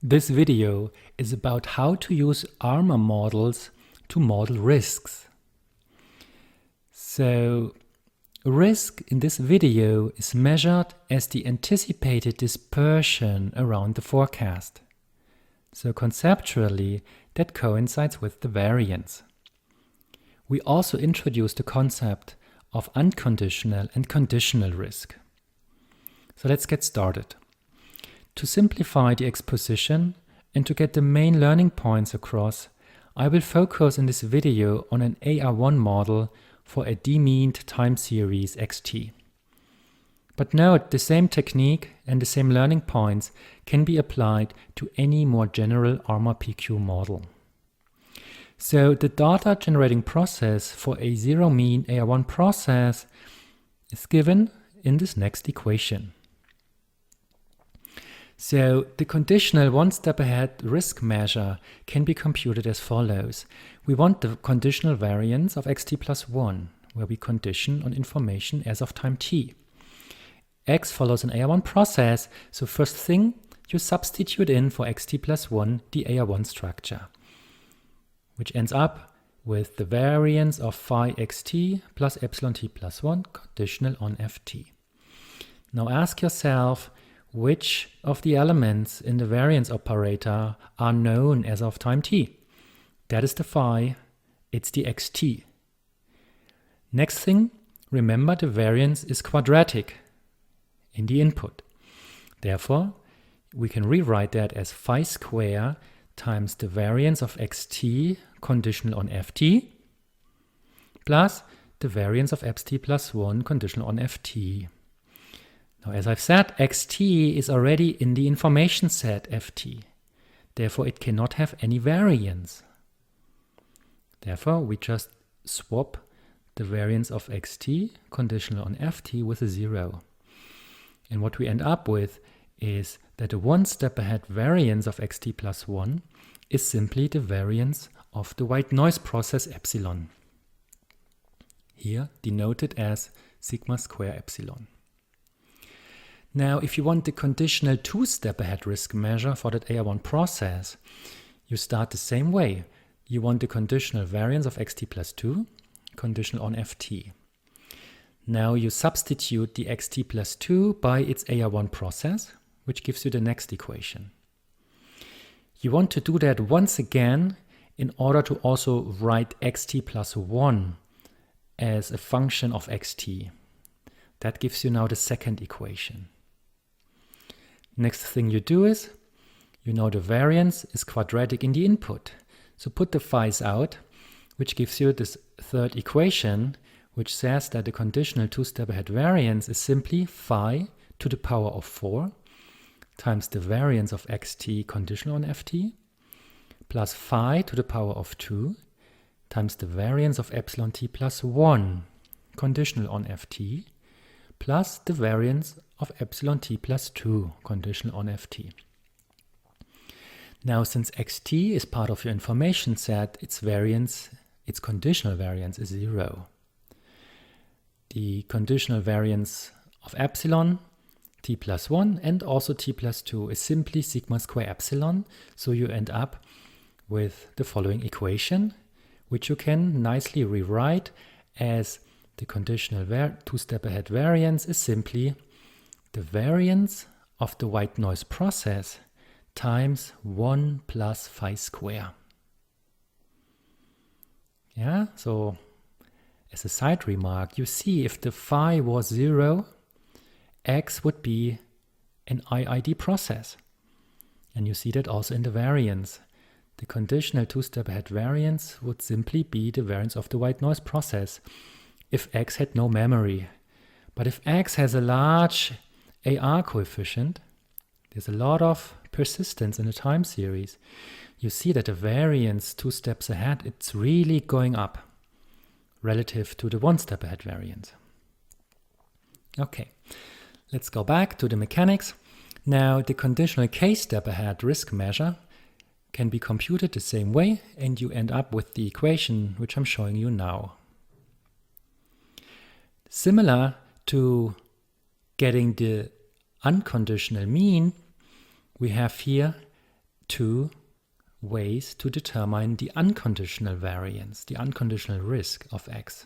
This video is about how to use ARMA models to model risks. So, risk in this video is measured as the anticipated dispersion around the forecast. So conceptually, that coincides with the variance. We also introduced the concept of unconditional and conditional risk. So let's get started. To simplify the exposition and to get the main learning points across, I will focus in this video on an AR1 model for a demeaned time series xt. But note, the same technique and the same learning points can be applied to any more general ARMA PQ model. So the data generating process for a zero mean AR1 process is given in this next equation. So the conditional one step ahead risk measure can be computed as follows. We want the conditional variance of xt plus 1, where we condition on information as of time t. X follows an AR1 process, so first thing, you substitute in for xt plus 1 the AR1 structure, which ends up with the variance of phi xt plus epsilon t plus 1 conditional on ft. Now ask yourself, which of the elements in the variance operator are known as of time t? That is the phi, it's the xt. Next thing, remember the variance is quadratic in the input. Therefore, we can rewrite that as phi square times the variance of xt conditional on ft plus the variance of xt plus 1 conditional on ft. Now, as I've said, xt is already in the information set ft. Therefore, it cannot have any variance. Therefore, we just swap the variance of xt conditional on ft with a 0. And what we end up with is that the one step ahead variance of xt plus 1 is simply the variance of the white noise process epsilon, here denoted as sigma square epsilon. Now, if you want the conditional two-step ahead risk measure for that AR1 process, you start the same way. You want the conditional variance of xt plus 2, conditional on ft. Now you substitute the xt plus 2 by its AR1 process, which gives you the next equation. You want to do that once again in order to also write xt plus 1 as a function of xt. That gives you now the second equation. Next thing you do is, you know the variance is quadratic in the input. So put the phi's out, which gives you this third equation, which says that the conditional two-step ahead variance is simply phi to the power of 4 times the variance of xt conditional on ft plus phi to the power of 2 times the variance of epsilon t plus 1 conditional on ft plus the variance of epsilon t plus 2 conditional on ft. Now, since xt is part of your information set, its conditional variance is 0. The conditional variance of epsilon, t plus 1 and also t plus 2 is simply sigma square epsilon, so you end up with the following equation, which you can nicely rewrite as the conditional two-step ahead variance is simply the variance of the white noise process times 1 plus phi square. Yeah, so as a side remark, you see if the phi was 0, x would be an IID process. And you see that also in the variance. The conditional two-step ahead variance would simply be the variance of the white noise process if x had no memory. But if x has a large AR coefficient, there's a lot of persistence in the time series, you see that the variance 2 steps ahead, it's really going up relative to the 1 step ahead variance. Okay, let's go back to the mechanics. Now, the conditional k step ahead risk measure can be computed the same way, and you end up with the equation which I'm showing you now. Similar to getting the unconditional mean, we have here two ways to determine the unconditional variance, the unconditional risk of x.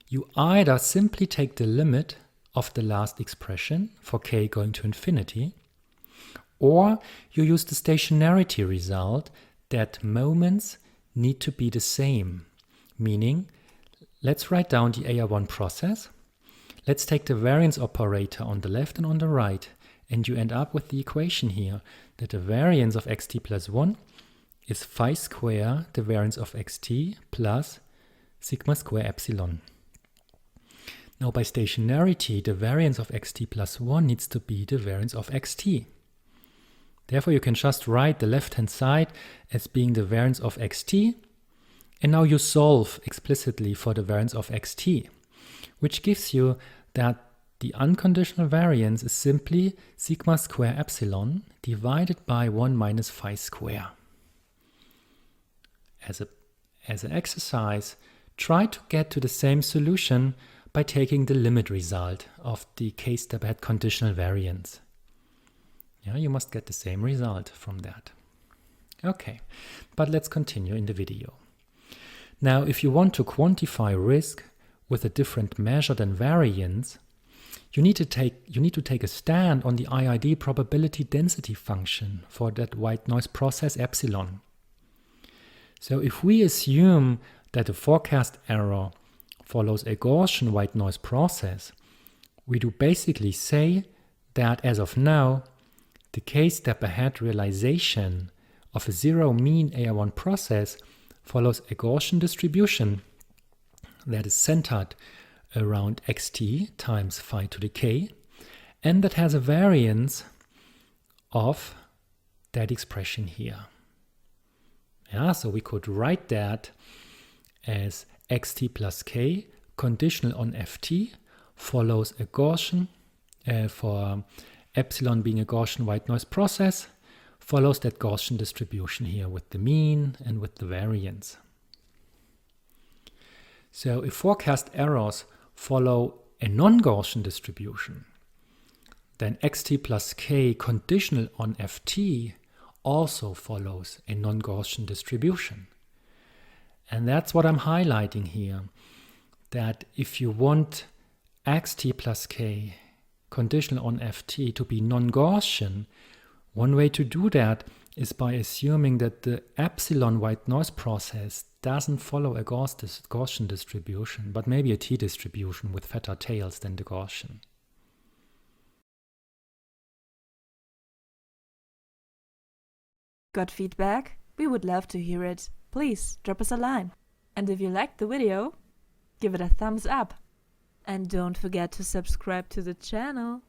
You either simply take the limit of the last expression for k going to infinity, or you use the stationarity result that moments need to be the same. Meaning, let's write down the AR1 process. Let's take the variance operator on the left and on the right, and you end up with the equation here that the variance of xt plus 1 is phi square the variance of xt plus sigma square epsilon. Now by stationarity, the variance of xt plus 1 needs to be the variance of xt. Therefore, you can just write the left-hand side as being the variance of xt, and now you solve explicitly for the variance of xt, which gives you that the unconditional variance is simply sigma square epsilon divided by 1 minus phi square. As an exercise, try to get to the same solution by taking the limit result of the k-step ahead conditional variance. Yeah, you must get the same result from that. Okay, but let's continue in the video. Now, if you want to quantify risk with a different measure than variance, you need to take a stand on the IID probability density function for that white noise process epsilon. So if we assume that the forecast error follows a Gaussian white noise process, we do basically say that as of now, the k-step ahead realization of a zero mean AR1 process follows a Gaussian distribution that is centered around xt times phi to the k, and that has a variance of that expression here. Yeah, so we could write that as xt plus k conditional on ft follows a Gaussian, for epsilon being a Gaussian white noise process, follows that Gaussian distribution here with the mean and with the variance. So if forecast errors follow a non-Gaussian distribution, then xt plus k conditional on ft also follows a non-Gaussian distribution. And that's what I'm highlighting here, that if you want xt plus k conditional on ft to be non-Gaussian, one way to do that is by assuming that the epsilon white noise process doesn't follow a Gaussian distribution, but maybe a t-distribution with fatter tails than the Gaussian. Got feedback? We would love to hear it. Please drop us a line. And if you liked the video, give it a thumbs up. And don't forget to subscribe to the channel.